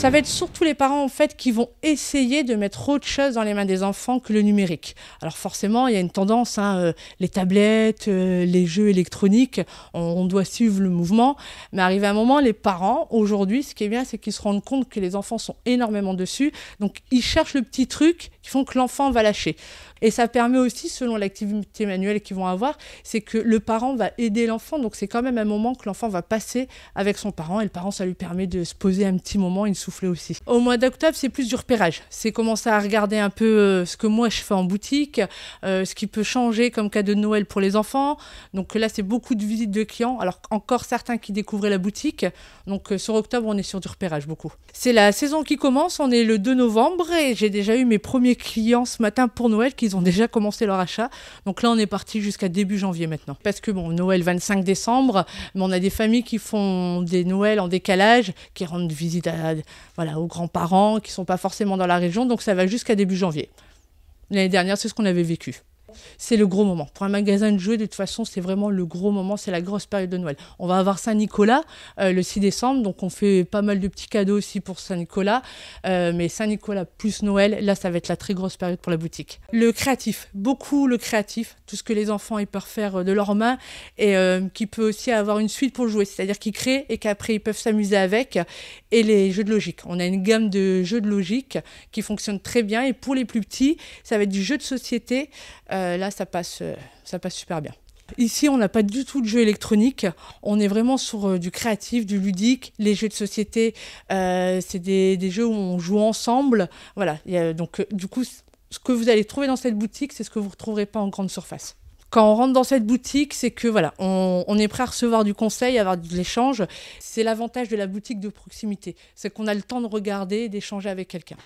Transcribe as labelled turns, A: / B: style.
A: Ça va être surtout les parents en fait qui vont essayer de mettre autre chose dans les mains des enfants que le numérique. Alors forcément, il y a une tendance, les tablettes, les jeux électroniques, on doit suivre le mouvement. Mais arrivé à un moment, les parents, aujourd'hui, ce qui est bien, c'est qu'ils se rendent compte que les enfants sont énormément dessus. Donc ils cherchent le petit truc qui font que l'enfant va lâcher. Et ça permet aussi, selon l'activité manuelle qu'ils vont avoir, c'est que le parent va aider l'enfant. Donc c'est quand même un moment que l'enfant va passer avec son parent. Et le parent, ça lui permet de se poser un petit moment et de souffler aussi. Au mois d'octobre, c'est plus du repérage. C'est commencer à regarder un peu ce que moi je fais en boutique, ce qui peut changer comme cadeau de Noël pour les enfants. Donc là, c'est beaucoup de visites de clients. Alors encore certains qui découvraient la boutique. Donc sur octobre, on est sur du repérage beaucoup. C'est la saison qui commence. On est le 2 novembre et j'ai déjà eu mes premiers clients ce matin pour Noël qui ont déjà commencé leur achat. Donc là, on est parti jusqu'à début janvier maintenant. Parce que bon, Noël 25 décembre, mais on a des familles qui font des Noëls en décalage, qui rendent visite aux grands-parents, qui ne sont pas forcément dans la région. Donc ça va jusqu'à début janvier. L'année dernière, c'est ce qu'on avait vécu. C'est le gros moment. Pour un magasin de jouets, de toute façon, c'est vraiment le gros moment, c'est la grosse période de Noël. On va avoir Saint-Nicolas le 6 décembre, donc on fait pas mal de petits cadeaux aussi pour Saint-Nicolas. Mais Saint-Nicolas plus Noël, là, ça va être la très grosse période pour la boutique. Le créatif, beaucoup le créatif, tout ce que les enfants ils peuvent faire de leurs mains et qui peut aussi avoir une suite pour jouer, c'est-à-dire qu'ils créent et qu'après ils peuvent s'amuser avec. Et les jeux de logique. On a une gamme de jeux de logique qui fonctionne très bien et pour les plus petits, ça va être du jeu de société. Là, ça passe super bien. Ici, on n'a pas du tout de jeux électroniques. On est vraiment sur du créatif, du ludique. Les jeux de société, c'est des jeux où on joue ensemble. Voilà. Donc, du coup, ce que vous allez trouver dans cette boutique, c'est ce que vous ne retrouverez pas en grande surface. Quand on rentre dans cette boutique, c'est que voilà, on est prêt à recevoir du conseil, à avoir de l'échange. C'est l'avantage de la boutique de proximité, c'est qu'on a le temps de regarder et d'échanger avec quelqu'un.